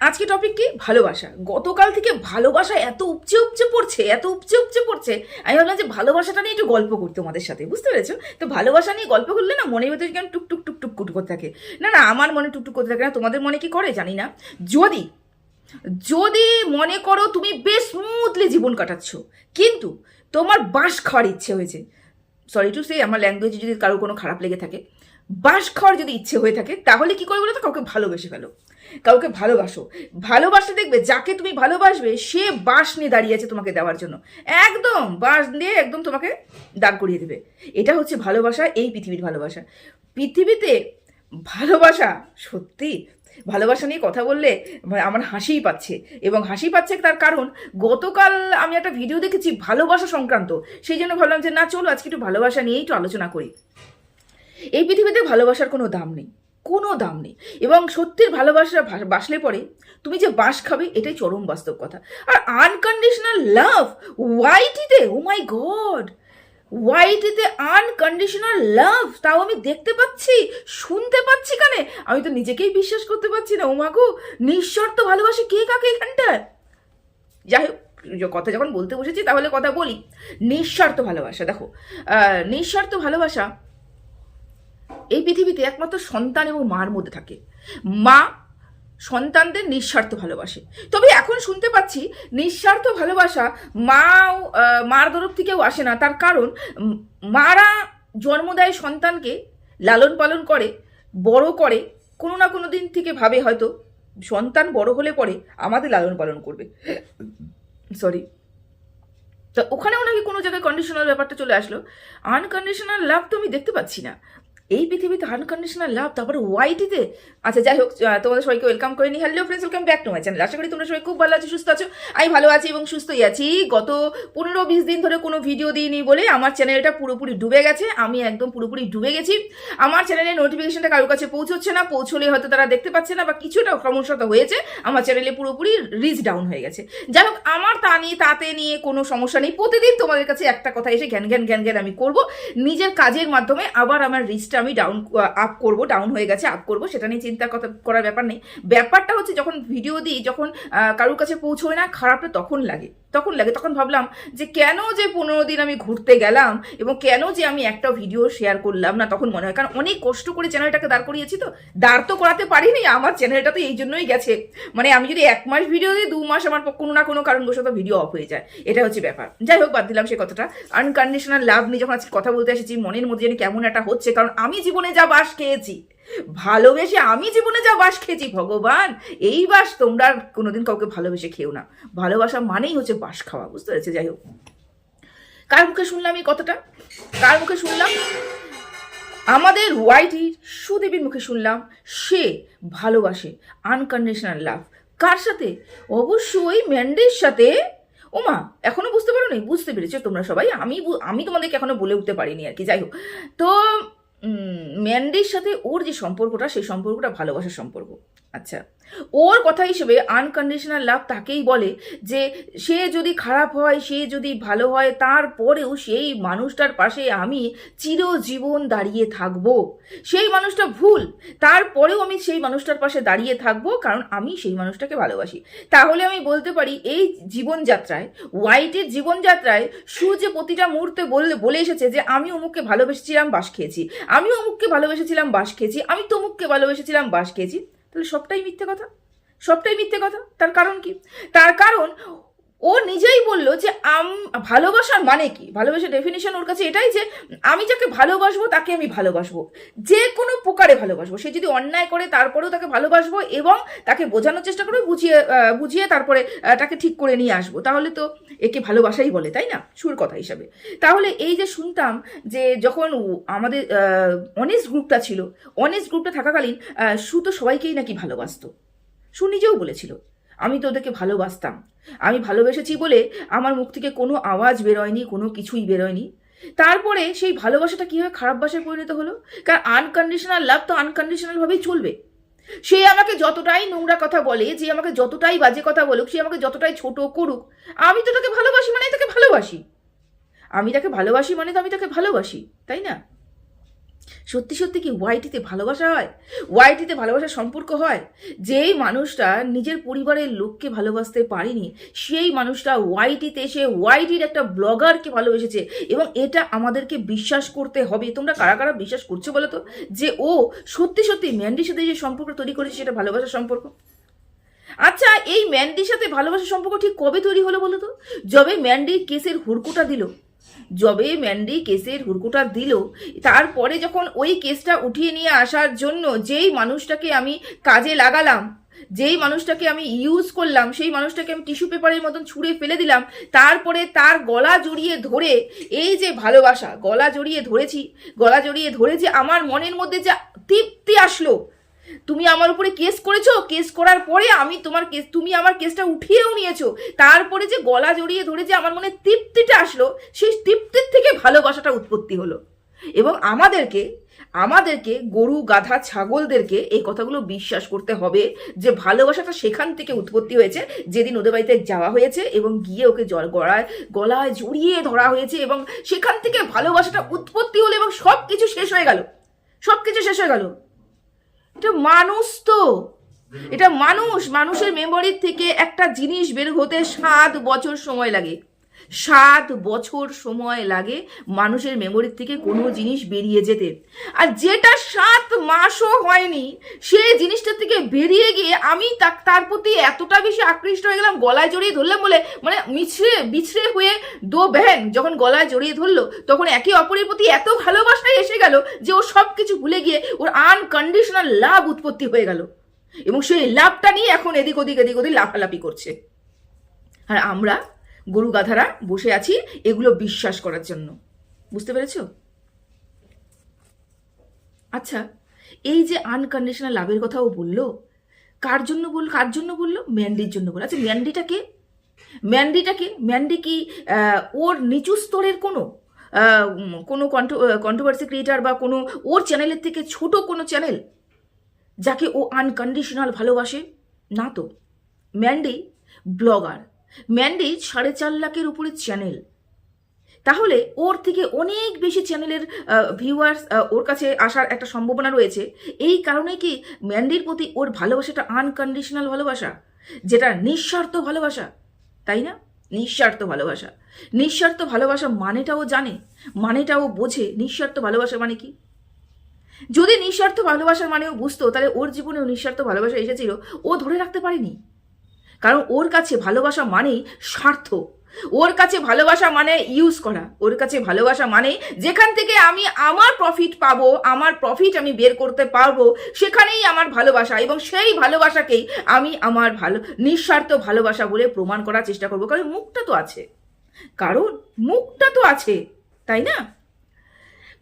আজকে টপিক কি? ভালোবাসা। গতকাল থেকে ভালোবাসা এত উপচে উপচে পড়ছে, এত উপচে উপচে পড়ছে, আমি ভাবলাম যে ভালোবাসাটা নিয়ে একটু গল্প করতে তোমাদের সাথে, বুঝতে পেরেছো? তো ভালোবাসা নিয়ে গল্প করলে না মনের ভেতরে কেন টুকটুক টুকটুক করতে থাকে। না না, আমার মনে টুকটুক করতে থাকে না, তোমাদের মনে কি করে জানি না। যদি যদি মনে করো তুমি বেশ স্মুথলি জীবন কাটাচ্ছ, কিন্তু তোমার বাঁশ খাওয়ার ইচ্ছে হয়েছে, সরি টু সে আমার ল্যাঙ্গুয়েজে যদি কারো কোনো খারাপ লেগে থাকে, বাঁশ খাওয়ার যদি ইচ্ছে হয়ে থাকে, তাহলে কি করে বলো তো? কাউকে ভালোবেসে ফেলো, কাউকে ভালোবাসো। ভালোবাসতে দেখবে যাকে তুমি ভালোবাসবে সে বাঁশ নিয়ে দাঁড়িয়ে আছে তোমাকে দেওয়ার জন্য, একদম বাঁশ দিয়ে একদম তোমাকে দাঁড় করিয়ে দেবে। এটা হচ্ছে ভালোবাসা, এই পৃথিবীর ভালোবাসা। পৃথিবীতে ভালোবাসা, সত্যি ভালোবাসা নিয়ে কথা বললে আমার হাসিই পাচ্ছে, এবং হাসি পাচ্ছে তার কারণ গতকাল আমি একটা ভিডিও দেখেছি ভালোবাসা সংক্রান্ত, সেই জন্য ভাবলাম যে না চলো আজকে একটু ভালোবাসা নিয়েই একটু আলোচনা করি। এই পৃথিবীতে ভালোবাসার কোনো দাম নেই, কোনো দাম নেই, এবং সত্যির ভালোবাসা বাসলে পরে তুমি যে বাস খাবে এটাই চরম বাস্তব কথা। আর আনকন্ডিশনাল লাভ ওয়াইটিতে, ও মাই গড, ওয়াইটিতে আনকন্ডিশনাল লাভ, তাও আমি দেখতে পাচ্ছি, শুনতে পাচ্ছি কানে, আমি তো নিজেকেই বিশ্বাস করতে পারছি না। ও মাগো, নিঃশর্ত ভালোবাসে কে কাকে এখানটায়? যাই হোক, কথা যখন বলতে বসেছি তাহলে কথা বলি। নিঃস্বার্থ ভালোবাসা, দেখো, নিঃস্বার্থ ভালোবাসা এই পৃথিবীতে একমাত্র সন্তান এবং মার মধ্যে থাকে। মা সন্তানদের নিঃস্বার্থ ভালোবাসে, তবে এখন শুনতে পাচ্ছি নিঃস্বার্থ ভালোবাসা মার তরফ থেকেও আসে না। তার কারণ মারা জন্ম দেয় সন্তানকে, লালন পালন করে, বড় করে, কোনো না কোনো দিন থেকে ভাবে হয়তো সন্তান বড় হলে পরে আমাদের লালন পালন করবে, সরি। তো ওখানেও নাকি কোনো জায়গায় কন্ডিশনাল ব্যাপারটা চলে আসলো। আনকন্ডিশনাল লাভ তো আমি দেখতে পাচ্ছি না এই পৃথিবীতে, আনকন্ডিশনাল লাভ, তারপরে ওয়াইটিতে। আচ্ছা যাই হোক, তোমাদের সবাইকে ওয়েলকাম করে নি। Hello friends, welcome back to my channel. আশা করি তোমরা সবাই খুব ভালো আছো, সুস্থ আছো। আমি ভালো আছি এবং সুস্থই আছি। গত 15-20 দিন ধরে কোনো ভিডিও দিইনি বলে আমার চ্যানেলটা পুরোপুরি ডুবে গেছে, আমি একদম পুরোপুরি ডুবে গেছি। আমার চ্যানেলের নোটিফিকেশনটা কারোর কাছে পৌঁছচ্ছে না, পৌঁছলে হয়তো তারা দেখতে পাচ্ছে না, বা কিছুটা সমস্যা তো হয়েছে, আমার চ্যানেলে পুরোপুরি রিচ ডাউন হয়ে গেছে। যাই হোক, আমার তাতে নিয়ে কোনো সমস্যা নেই। প্রতিদিন তোমাদের কাছে একটা কথা এসে জ্ঞান জ্ঞান জ্ঞান জ্ঞান আমি করবো, নিজের কাজের মাধ্যমে আবার আমার রিচটা আমি আপ করব, ডাউন হয়ে গেছে আপ করব, সেটা নিয়ে চিন্তা করার ব্যাপার নেই। ব্যাপারটা হচ্ছে যখন ভিডিও দিই, যখন কারোর কাছে পৌঁছয় না, খারাপটা তখন লাগে। তখন ভাবলাম যে কেন যে 15 দিন আমি ঘুরতে গেলাম এবং কেন যে আমি একটা ভিডিও শেয়ার করলাম না, তখন মনে হয় কারণ অনেক কষ্ট করে চ্যানেলটাকে দাঁড় করিয়েছি, তো দাঁড় তো করাতে পারিনি। আমার চ্যানেলটা তো এই জন্যই গেছে, মানে আমি যদি 1 মাস ভিডিও দিই, 2 মাস আমার কোনো না কোনো কারণবশত ভিডিও অফ হয়ে যায়, এটা হচ্ছে ব্যাপার। যাই হোক, বাদ দিলাম সে কথাটা। আনকন্ডিশনাল লাভ নিয়ে যখন আজকে কথা বলতে এসেছি, মনের মধ্যে জানি কেমন একটা হচ্ছে, কারণ আমি জীবনে যা বাস খেয়েছি, ভালোবেসে আমি জীবনে যা বাস খেয়েছি, ভগবান, এই বাস তোমরা কোনোদিন কাউকে ভালোবেসে খেও না। ভালোবাসা মানেই হচ্ছে বাস খাওয়া, বুঝতে পেরেছে? যাই হোক, কার মুখে শুনলাম এই কথাটা? কার মুখে শুনলাম? আমাদের ওয়াইটির সুদেবীর মুখে শুনলাম। সে ভালোবাসে আনকন্ডিশনাল লাভ। কার সাথে? অবশ্যই ম্যান্ডির সাথে। ওমা, এখনো বুঝতে পারো নি? বুঝতে পেরেছো তোমরা সবাই, আমি তোমাদেরকে এখনো বলে উঠতে পারিনি আর কি। যাই হোক, তো ম্যান্ডির সাথে ওর যে সম্পর্কটা, সেই সম্পর্কটা ভালোবাসার সম্পর্ক। আচ্ছা, ওর কথা হিসেবে আনকন্ডিশনাল লাভ তাকেই বলে যে সে যদি খারাপ হয়, সে যদি ভালো হয়, তারপরেও সেই মানুষটার পাশে আমি চিরজীবন দাঁড়িয়ে থাকবো। সেই মানুষটা ভুল, তারপরেও আমি সেই মানুষটার পাশে দাঁড়িয়ে থাকবো, কারণ আমি সেই মানুষটাকে ভালোবাসি। তাহলে আমি বলতে পারি এই জীবনযাত্রায়, ওয়াইটের জীবনযাত্রায় সু যে প্রতিটা মুহূর্তে বলে এসেছে যে আমি অমুককে ভালোবেসেছিলাম, বাস খেয়েছি, আমি অমুককে ভালোবেসেছিলাম, বাস খেয়েছি, আমি তমুককে ভালোবেসেছিলাম, বাস খেয়েছি, তাহলে সবটাই মিথ্যে কথা, সবটাই মিথ্যে কথা। তার কারণ কি? তার কারণ ও নিজেই বলল যে ভালোবাসার মানে কি, ভালোবাসার ডেফিনিশন ওর কাছে এটাই যে আমি যাকে ভালোবাসবো তাকে আমি ভালোবাসবো, যে কোনো প্রকারে ভালোবাসবো। সে যদি অন্যায় করে তারপরেও তাকে ভালোবাসবো, এবং তাকে বোঝানোর চেষ্টা করবো, বুঝিয়ে তারপরে তাকে ঠিক করে নিয়ে আসবো। তাহলে তো একে ভালোবাসাই বলে, তাই না? সুর কথা হিসাবে। তাহলে এই যে শুনতাম যে যখন আমাদের অনেস্ট গ্রুপটা ছিল, অনেস্ট গ্রুপটা থাকাকালীন সু তো সবাইকেই নাকি ভালোবাসতো। সু নিজেও বলেছিল আমি তো ওদেরকে ভালোবাসতাম, আমি ভালোবেসেছি বলে আমার মুখ থেকে কোনো আওয়াজ বেরোয়নি, কোনো কিছুই বেরোয়নি। তারপরে সেই ভালোবাসাটা কীভাবে খারাপ বাসায় পরিণত হলো? কারণ আনকন্ডিশনাল লাভ তো আনকন্ডিশনাল ভাবেই চলবে। সে আমাকে যতটাই নোংরা কথা বলে, যে আমাকে যতটাই বাজে কথা বলুক, সে আমাকে যতটাই ছোট করুক, আমি তো তাকে ভালোবাসি মানে তাকে ভালোবাসি, আমি তাকে ভালোবাসি মানে তো আমি তাকে ভালোবাসি, তাই না? সত্যি সত্যি কি ওয়াইটিতে ভালোবাসা হয়? ওয়াইটিতে ভালোবাসার সম্পর্ক হয়? যেই মানুষটা নিজের পরিবারের লোককে ভালোবাসতে পারেনি, সেই মানুষটা ওয়াইটিতে এসে ওয়াইটির একটা ব্লগারকে ভালোবেসেছে। এবং এটা আমাদেরকে বিশ্বাস করতে হবে। তোমরা কারা কারা বিশ্বাস করছো বলো তো, যে ও সত্যি সত্যি ম্যান্ডির সাথে যে সম্পর্ক তৈরি করেছে সেটা ভালোবাসার সম্পর্ক? আচ্ছা, এই ম্যান্ডির সাথে ভালোবাসার সম্পর্ক ঠিক কবে তৈরি হলো বলো তো? যবে ম্যান্ডি কেসের হুড়কোটা দিল, যবে ম্যান্ডি কেসের হুড়কোটা দিল, তারপরে যখন ওই কেসটা উঠিয়ে নিয়ে আসার জন্য যেই মানুষটাকে আমি কাজে লাগালাম, যেই মানুষটাকে আমি ইউজ করলাম, সেই মানুষটাকে আমি টিস্যু পেপারের মতন ছুঁড়ে ফেলে দিলাম, তারপরে তার গলা জড়িয়ে ধরে এই যে ভালোবাসা, গলা জড়িয়ে ধরেছি, গলা জড়িয়ে ধরে যে আমার মনের মধ্যে যে তৃপ্তি আসলো, তুমি আমার উপরে কেস করেছো, কেস করার পরে আমি তোমার কেস, তুমি আমার কেসটা উঠিয়েও নিয়েছো, তারপরে যে গলা জড়িয়ে ধরে যে আমার মনে তৃপ্তিটা আসলো, সেই তৃপ্তির থেকে ভালোবাসাটা উৎপত্তি হলো। এবং আমাদেরকে আমাদেরকে গরু গাধা ছাগলদেরকে এই কথাগুলো বিশ্বাস করতে হবে যে ভালোবাসাটা সেখান থেকে উৎপত্তি হয়েছে যেদিন ওদের বাড়িতে যাওয়া হয়েছে এবং গিয়ে ওকে গলায় জড়িয়ে ধরা হয়েছে, এবং সেখান থেকে ভালোবাসাটা উৎপত্তি হলো এবং সব কিছু শেষ হয়ে গেল, সব কিছু শেষ হয়ে গেল। এটা মানুষ তো, এটা মানুষের মেমোরির থেকে একটা জিনিস বের হতে 7 বছর সময় লাগে। 7 বছর সময় লাগে মানুষের মেমোরির থেকে কোনো জিনিস বেরিয়ে যেতে। আর যেটা 7 মাসও হয়নি, সেই জিনিসটা থেকে বেরিয়ে গিয়ে আমি তার প্রতি এতটা বেশি আকৃষ্ট হয়ে গেলাম, গলায় জড়িয়ে ধরলাম বলে, মানে বিছড়ে হয়ে দো বেহেন যখন গলায় জড়িয়ে ধরলো, তখন একে অপরের প্রতি এত ভালোবাসায় এসে গেল যে ও সব কিছু ভুলে গিয়ে ওর আনকন্ডিশনাল লাভ উৎপত্তি হয়ে গেল, এবং সেই লাভটা নিয়ে এখন এদিক ওদিক লাফালাফি করছে। আর আমরা গরু গাধারা বসে আছি এগুলো বিশ্বাস করার জন্য। বুঝতে পেরেছ? আচ্ছা, এই যে আনকন্ডিশনাল লাভের কথাও বললো, কার জন্য বললো? ম্যান্ডির জন্য বললো। আচ্ছা, ম্যান্ডি কি ওর নিচু স্তরের কোনো কন্ট্রোভার্সি ক্রিয়েটার বা কোনো ওর চ্যানেলের থেকে ছোট কোনো চ্যানেল যাকে ও আনকন্ডিশনাল ভালোবাসে? না তো। ম্যান্ডি ব্লগার, ম্যান্ডি 4.5 লাখের উপরে চ্যানেল। তাহলে ওর থেকে অনেক বেশি চ্যানেলের ভিউয়ার্স ওর কাছে আসার একটা সম্ভাবনা রয়েছে। এই কারণে কি ম্যান্ডির প্রতি ওর ভালোবাসাটা আনকন্ডিশনাল ভালোবাসা, যেটা নিঃস্বার্থ ভালোবাসা, তাই না? নিঃস্বার্থ ভালোবাসা মানেটাও জানে, মানেটাও বোঝে। নিঃস্বার্থ ভালোবাসা মানে কি? যদি নিঃস্বার্থ ভালোবাসার মানেও বুঝতো, তাহলে ওর জীবনেও নিঃস্বার্থ ভালোবাসা এসেছিল, ও ধরে রাখতে পারেনি। কারণ ওর কাছে ভালোবাসা মানেই স্বার্থ, ওর কাছে ভালোবাসা মানে ইউজ করা, ওর কাছে ভালোবাসা মানে যেখান থেকে আমি আমার প্রফিট পাবো, আমার প্রফিট আমি বের করতে পারবো, সেখানেই আমার ভালোবাসা। এবং সেই ভালোবাসাকেই আমি আমার নিঃস্বার্থ ভালোবাসা বলে প্রমাণ করার চেষ্টা করবো। কারণ মুখটা তো আছে, তাই না?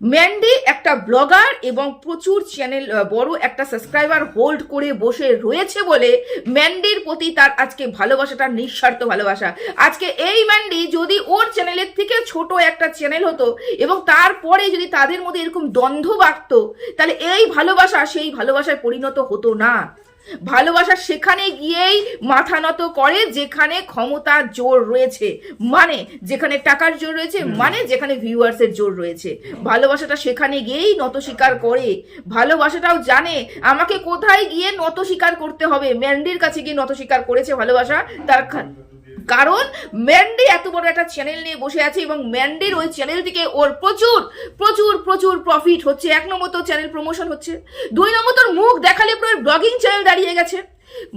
ম্যান্ডি একটা ব্লগার এবং প্রচুর চ্যানেল, বড় একটা সাবস্ক্রাইবার হোল্ড করে বসে রয়েছে বলে ম্যান্ডির প্রতি তার আজকে ভালোবাসাটা নিঃস্বার্থ ভালোবাসা। আজকে এই ম্যান্ডি যদি ওর চ্যানেলের থেকে ছোট একটা চ্যানেল হতো এবং তারপরে যদি তাদের মধ্যে এরকম দ্বন্দ্ব বাড়তো, তাহলে এই ভালোবাসা সেই ভালোবাসায় পরিণত হতো না। ভালোবাসা সেখানে গিয়েই মাথা নত করে যেখানে ক্ষমতার জোর রয়েছে, মানে যেখানে টাকার জোর রয়েছে, মানে যেখানে ভিউয়ার্সের জোর রয়েছে। ভালোবাসাটা সেখানে গিয়েই নত স্বীকার করে। ভালোবাসাটাও জানে আমাকে কোথায় গিয়ে নত স্বীকার করতে হবে। ম্যান্ডির কাছে গিয়ে নত স্বীকার করেছে ভালোবাসা, তার কারণ ম্যান্ডি এত বড় একটা চ্যানেল নিয়ে বসে আছে এবং ম্যান্ডির ওই চ্যানেল থেকে ওর প্রচুর প্রচুর প্রচুর প্রফিট হচ্ছে। 1 নম্বর তো চ্যানেল প্রমোশন হচ্ছে, 2 নম্বর তোর মুখ দেখালে পরে ব্লগিং চ্যানেল দাঁড়িয়ে গেছে,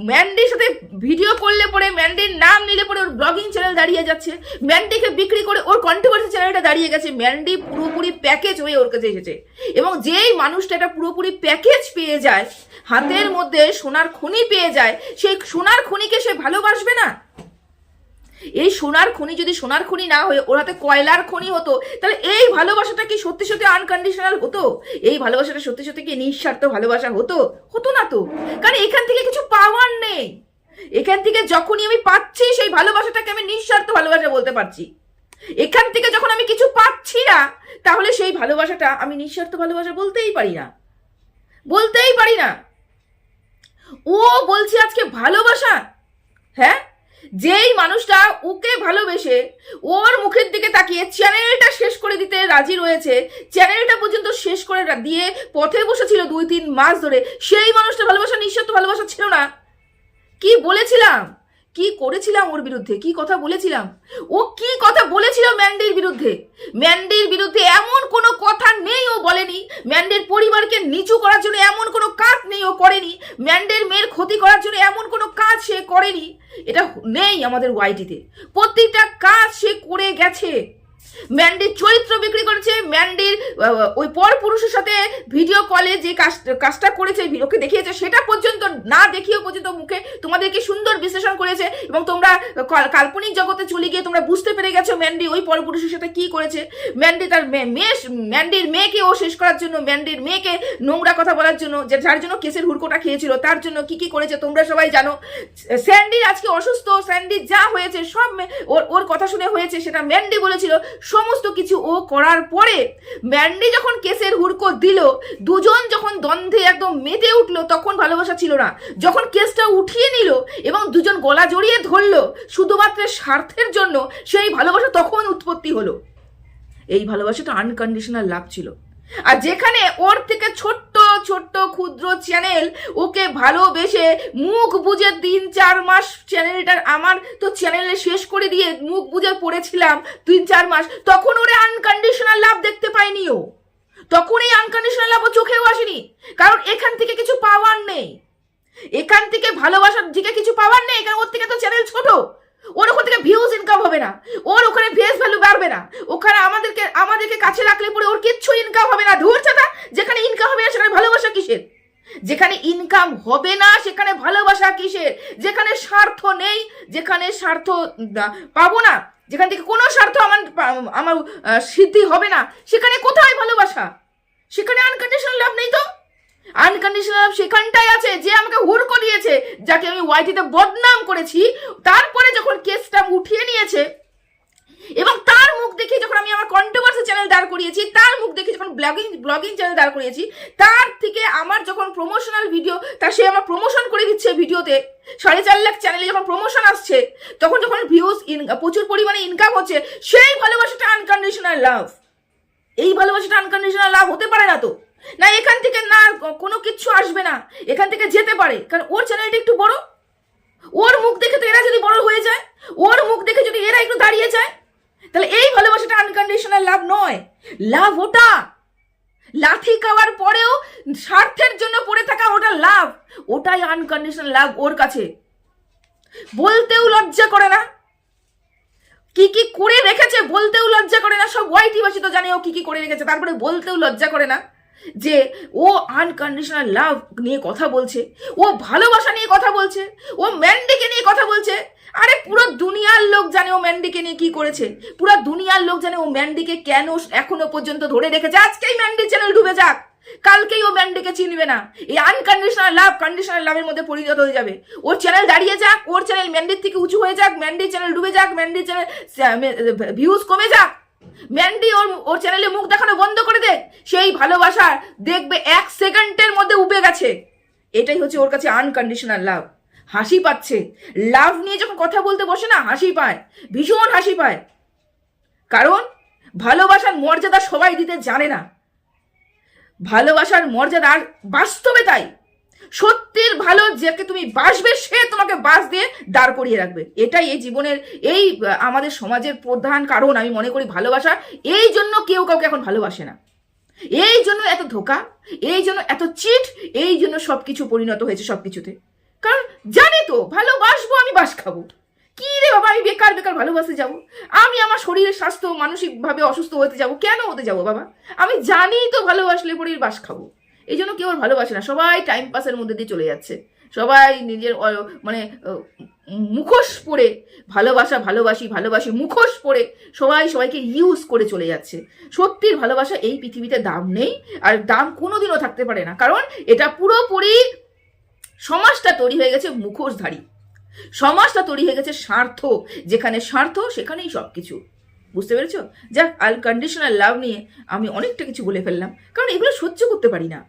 ম্যান্ডির সাথে ভিডিও করলে পরে, ম্যান্ডির নাম নিলে পরে ওর ব্লগিং চ্যানেল দাঁড়িয়ে যাচ্ছে, ম্যান্ডিকে বিক্রি করে ওর কন্ট্রোভার্সি চ্যানেলটা দাঁড়িয়ে গেছে। ম্যান্ডি পুরোপুরি প্যাকেজ হয়ে ওর কাছে এসেছে। এবং যেই মানুষটা এটা পুরোপুরি প্যাকেজ পেয়ে যায়, হাতের মধ্যে সোনার খনি পেয়ে যায়, সেই সোনার খনিকে সে ভালোবাসবে না? এই সোনার খনি যদি সোনার খনি না হয়ে ওর হাতে কয়লার খনি হতো, তাহলে এই ভালোবাসাটা কি সত্যি সত্যি আনকন্ডিশনাল হতো? এই ভালোবাসাটা সত্যি সত্যি কি নিঃস্বার্থ ভালোবাসা হতো? হতো না তো। কারণ এখান থেকে কিছু পাওয়ার নেই। এখান থেকে যখনই আমি পাচ্ছি, সেই ভালোবাসাটাকে আমি নিঃস্বার্থ ভালোবাসা বলতে পারছি। এখান থেকে যখন আমি কিছু পাচ্ছি না, তাহলে সেই ভালোবাসাটা আমি নিঃস্বার্থ ভালোবাসা বলতেই পারি না। ও বলছে আজকে ভালোবাসা, হ্যাঁ, যেই মানুষটা ওকে ভালোবেসে ওর মুখের দিকে তাকিয়ে চ্যানেলটা শেষ করে দিতে রাজি রয়েছে, চ্যানেলটা পর্যন্ত শেষ করে দিয়ে পথে বসেছিল 2-3 মাস ধরে, সেই মানুষটা ভালোবাসা নিঃস্বার্থ ভালোবাসা ছিল না। কি বলেছিলাম, কি করেছিলাম ওর বিরুদ্ধে, কি কথা বলেছিলাম, ও কি কথা বলেছিল ম্যান্ডির বিরুদ্ধে। ম্যান্ডির বিরুদ্ধে এমন কোনো কথা নেই ও বলেনি, ম্যান্ডির পরিবারকে নিচু করার জন্য এমন কোনো কাজ নেই ও করেনি, ম্যান্ডির মেয়ের ক্ষতি করার জন্য এমন কোনো কাজ সে করেনি, এটা নেই আমাদের ওয়াইটিতে। প্রত্যেকটা কাজ সে করে গেছে। ম্যান্ডির চরিত্র বিক্রি করেছে, ম্যান্ডির ওই পর পুরুষের সাথে ভিডিও কলে যে কাজটা করেছে, ওকে দেখিয়েছে, সেটা পর্যন্ত না দেখিয়েও পর্যন্ত মুখে তোমাদেরকে সুন্দর বিশ্লেষণ করেছে, এবং তোমরা কাল্পনিক জগতে চলে গিয়ে তোমরা বুঝতে পেরে গেছো ম্যান্ডি ওই পর পুরুষের সাথে কি করেছে। ম্যান্ডি তার ম্যান্ডির মেয়েকে ও শেষ করার জন্য, ম্যান্ডির মেয়েকে নোংরা কথা বলার জন্য, যার জন্য কেসের হুড়কোটা খেয়েছিল, তার জন্য কি কি করেছে তোমরা সবাই জানো। স্যান্ডি আজকে অসুস্থ, স্যান্ডি যা হয়েছে সব ওর কথা শুনে হয়েছে, সেটা ম্যান্ডি বলেছিল। সমস্ত কিছু ও করার পরে ম্যান্ডি যখন কেসের হুড়কো দিল, দুজন যখন দ্বন্দ্বে একদম মেতে উঠলো, তখন ভালোবাসা ছিল না। যখন কেসটা উঠিয়ে নিল এবং দুজন গলা জড়িয়ে ধরলো শুধুমাত্র স্বার্থের জন্য, সেই ভালোবাসা তখন উৎপত্তি হলো। এই ভালোবাসাটা আনকন্ডিশনাল লাভ ছিল। আর যেখানে ওর থেকে ছোট্ট ছোট্ট ক্ষুদ্র চ্যানেল ওকে ভালোবেসে মুখ বুঝে 3-4 মাস চ্যানেলটার, আমার তো চ্যানেলে শেষ করে দিয়ে মুখ বুঝে পড়েছিলাম 3-4 মাস, তখন ওরে আনকন্ডিশনাল লাভ দেখতে পাইনি ও। তখন এই আনকন্ডিশনাল লাভ ও চোখেও আসেনি, কারণ এখান থেকে কিছু পাওয়ার নেই, এখান থেকে ভালোবাসার দিকে কিছু পাওয়ার নেই, কারণ ওর থেকে তো চ্যানেল ছোট, ওর ওখান থেকে ভিউজ ইনকাম হবে না, ওর ওখানে ফেস ভ্যালু বাড়বে না, ওখানে আমাদেরকে কাছে রাখলে পরে ওর কিচ্ছু ইনকাম হবে না। ধুর চাটা, যেখানে ইনকাম হবে না সেখানে ভালোবাসা কিসের? যেখানে ইনকাম হবে না সেখানে ভালোবাসা কিসের? যেখানে স্বার্থ নেই, যেখানে স্বার্থ পাবো না, যেখান থেকে কোনো স্বার্থ আমার সিদ্ধি হবে না, সেখানে কোথায় ভালোবাসা? সেখানে আনকন্ডিশনাল লাভ নেই তো। আনকন্ডিশনাল সেখানটাই আছে যে আমাকে হুড়কো দিয়েছে, যাকে আমি ওয়াইটিতে বদনাম করেছি, তারপরে যখন কেসটা উঠিয়ে নিয়েছে এবং তার মুখ দেখে যখন আমি আমার কন্ট্রোভার্সি চ্যানেল দাঁড় করিয়েছি, তার মুখ দেখে যখন ব্লগিং চ্যানেল দাঁড় করিয়েছি, তার থেকে আমার যখন প্রমোশনাল ভিডিও, তা সে আমার প্রমোশন করে দিচ্ছে ভিডিওতে, 4.5 লাখ চ্যানেলে যখন প্রমোশন আসছে, তখন যখন ভিউজ প্রচুর পরিমাণে ইনকাম হচ্ছে, সেই ভালোবাসাটা আনকন্ডিশনাল লাভ। এই ভালোবাসাটা আনকন্ডিশনাল লাভ হতে পারে না তো। না এখান থেকে না কোনো কিছু আসবে না, এখান থেকে যেতে পারে, কারণ ওর চ্যানেলটা একটু বড়, ওর মুখ দেখে তো এরা যদি বড় হয়ে যায়, ওর মুখ দেখে যদি এরা একটু দাঁড়িয়ে যায়, তাহলে এই ভালোবাসাটা আনকন্ডিশনাল লাভ নয়। লাভ ওটা লাথি খাওয়ার পরেও স্বার্থের জন্য পড়ে থাকা, ওটা লাভ, ওটাই আনকন্ডিশনাল লাভ ওর কাছে। বলতেও লজ্জা করে না, কি কি করে রেখেছে বলতেও লজ্জা করে না। সব ওয়াইটিবাসী তো জানে ও কি কি করে রেখেছে, তারপরে বলতেও লজ্জা করে না যে ও আনকন্ডিশনাল লাভ নিয়ে কথা বলছে, ও ভালোবাসা নিয়ে কথা বলছে, ও ম্যান্ডিকে নিয়ে কথা বলছে। আরে পুরো দুনিয়ার লোক জানে ও ম্যান্ডিকে নিয়ে কি করেছে, পুরো দুনিয়ার লোক জানে ও ম্যান্ডিকে কেন এখনো পর্যন্ত ধরে রেখেছে। আজকেই ম্যান্ডি চ্যানেল ডুবে যাক, কালকেই ও ম্যান্ডিকে চিনবে না। এই আনকন্ডিশনাল লাভ কন্ডিশনাল লাভের মধ্যে পরিণত হয়ে যাবে। ওর চ্যানেল দাঁড়িয়ে যাক, ওর চ্যানেল ম্যান্ডির থেকে উঁচু হয়ে যাক, ম্যান্ডির চ্যানেল ডুবে যাক, ম্যান্ডির চ্যানেল ভিউজ কমে যাক, ম্যান্ডি ওর চ্যানেলে মুখ দেখানো বন্ধ করে দেখ, সেই ভালোবাসা দেখবে 1 সেকেন্ডের মধ্যে উবে গেছে। এটাই হচ্ছে ওর কাছে আনকন্ডিশনাল লাভ। হাসি পাচ্ছে, লাভ নিয়ে যখন কথা বলতে বসে না হাসি পায়, ভীষণ হাসি পায়, কারণ ভালোবাসার মর্যাদা সবাই দিতে জানে না। ভালোবাসার মর্যাদা বাস্তবে তাই, সত্যির ভালো যাকে তুমি বাসবে সে তোমাকে বাস দিয়ে দাঁড় করিয়ে রাখবে। এটাই এই জীবনের, এই আমাদের সমাজের প্রধান কারণ আমি মনে করি ভালোবাসা। এই জন্য কেউ কাউকে এখন ভালোবাসে না, এই জন্য এত ধোঁকা, এই জন্য এত চিট, এই জন্য সবকিছু পরিণত হয়েছে সবকিছুতে। কারণ জানি তো ভালোবাসবো, আমি বাস খাবো। কি রে বাবা, আমি বেকার বেকার ভালোবাসতে যাব? আমি আমার শরীরের স্বাস্থ্য মানসিকভাবে অসুস্থ হতে যাব কেন? হতে যাব বাবা? আমি জানি তো ভালোবাসলে পরেই বাস খাবো। এই জন্য কেউ আর ভালোবাসে না, সবাই টাইম পাসের মধ্যে দিয়ে চলে যাচ্ছে, সবাই নিজের মানে মুখোশ পরে ভালোবাসা, ভালোবাসি ভালোবাসি মুখোশ পরে সবাই সবাইকে ইউজ করে চলে যাচ্ছে। সত্যির ভালোবাসা এই পৃথিবীতে দাম নেই, আর দাম কোনোদিনও থাকতে পারে না, কারণ এটা পুরোপুরি সমাজটা তৈরি হয়ে গেছে মুখোশধারী, সমাজটা তৈরি হয়ে গেছে স্বার্থ, যেখানে স্বার্থ সেখানেই সব কিছু। বুঝতে পেরেছো? যাক, আনকন্ডিশনাল লাভ নিয়ে আমি অনেকটা কিছু বলে ফেললাম, কারণ এগুলো সহ্য করতে পারি না,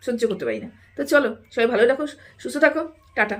সহ্য করতে পারি না। তো চলো, সবাই ভালো রাখো, সুস্থ থাকো, টাটা।